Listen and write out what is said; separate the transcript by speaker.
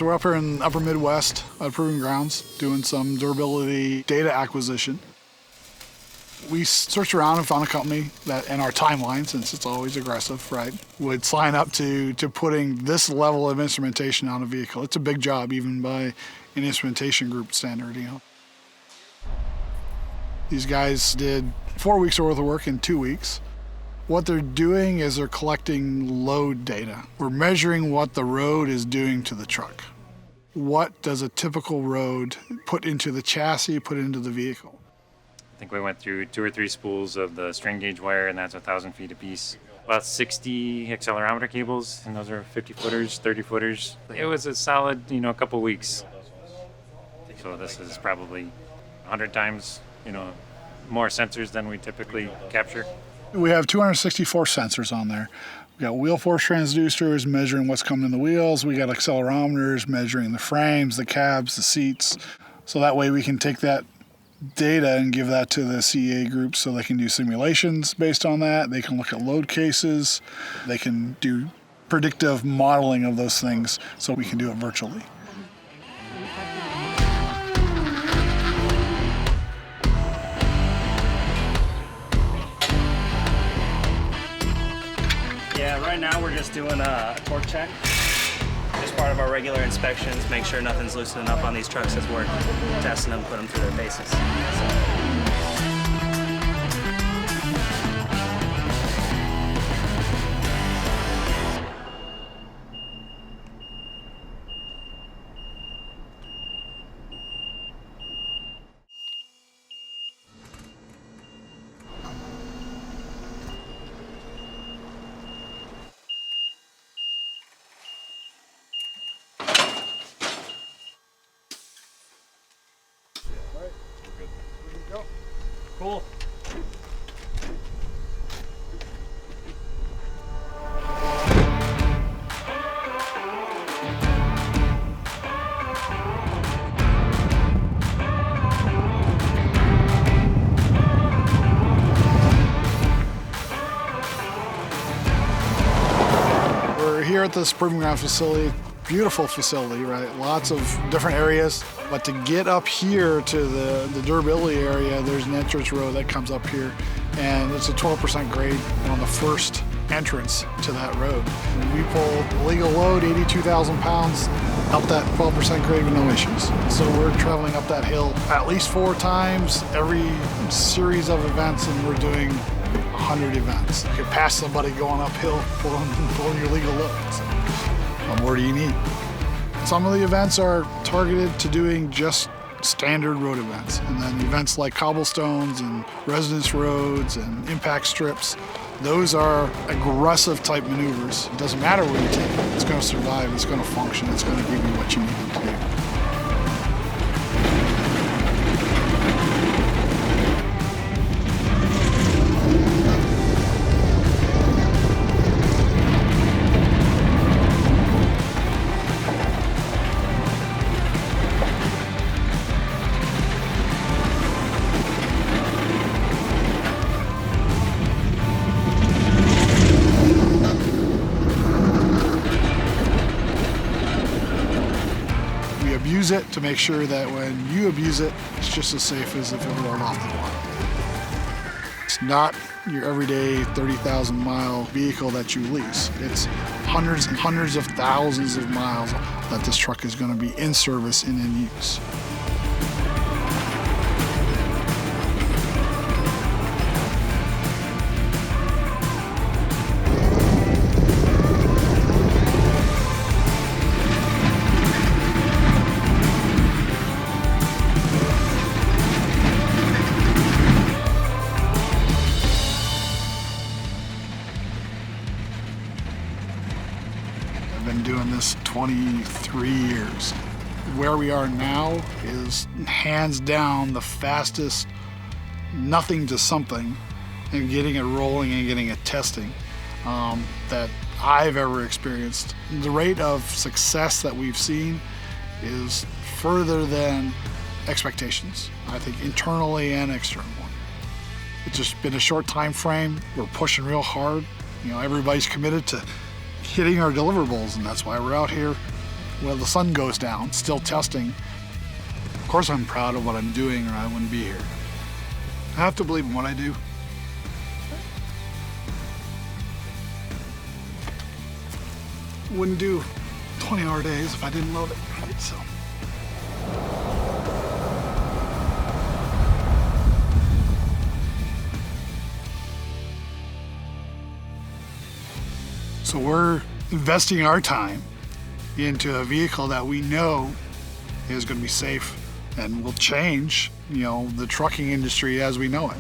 Speaker 1: So we're up here in upper Midwest at Proving Grounds doing some durability data acquisition. We searched around and found a company that, in our timeline, since it's always aggressive, right, would sign up to putting this level of instrumentation on a vehicle. It's a big job, even by an instrumentation group standard, you know. These guys did 4 weeks worth of work in 2 weeks. What they're doing is they're collecting load data. We're measuring what the road is doing to the truck. What does a typical road put into the chassis, put into the vehicle?
Speaker 2: I think we went through 2 or 3 spools of the strain gauge wire, and that's 1,000 feet apiece. About 60 accelerometer cables, and those are 50 footers, 30 footers. It was a solid, couple weeks. So this is probably 100 times, more sensors than we typically capture.
Speaker 1: We have 264 sensors on there. We got wheel force transducers measuring what's coming in the wheels. We got accelerometers measuring the frames, the cabs, the seats. So that way we can take that data and give that to the CEA group so they can do simulations based on that. They can look at load cases. They can do predictive modeling of those things so we can do it virtually.
Speaker 3: Yeah, right now we're just doing a torque check. Just part of our regular inspections, make sure nothing's loosening up on these trucks as we're testing them, put them through their paces. Cool.
Speaker 1: We're here at this Proving Ground facility. Beautiful facility, right? Lots of different areas. But to get up here to the durability area, there's an entrance road that comes up here, and it's a 12% grade on the first entrance to that road. We pulled legal load, 82,000 pounds, up that 12% grade with no issues. So we're traveling up that hill at least 4 times every series of events, and we're doing 100 events. You can pass somebody going uphill pulling your legal load. So what more do you need? Some of the events are targeted to doing just standard road events, and then events like cobblestones and residence roads and impact strips, those are aggressive type maneuvers. It doesn't matter where you take it, it's going to survive, it's going to function, it's going to give you what you need it to do. Abuse it to make sure that when you abuse it, it's just as safe as if it rolled off the lot. It's not your everyday 30,000 mile vehicle that you lease. It's hundreds and hundreds of thousands of miles that this truck is going to be in service and in use. I've been doing this 23 years. Where we are now is hands down the fastest nothing to something and getting it rolling and getting it testing that I've ever experienced. The rate of success that we've seen is further than expectations, I think internally and externally. It's just been a short time frame. We're pushing real hard. Everybody's committed to hitting our deliverables, and that's why we're out here Well, the sun goes down, still testing. Of course I'm proud of what I'm doing or I wouldn't be here. I have to believe in what I do. Wouldn't do 20-hour days if I didn't love it, right? So we're investing our time into a vehicle that we know is going to be safe and will change, the trucking industry as we know it.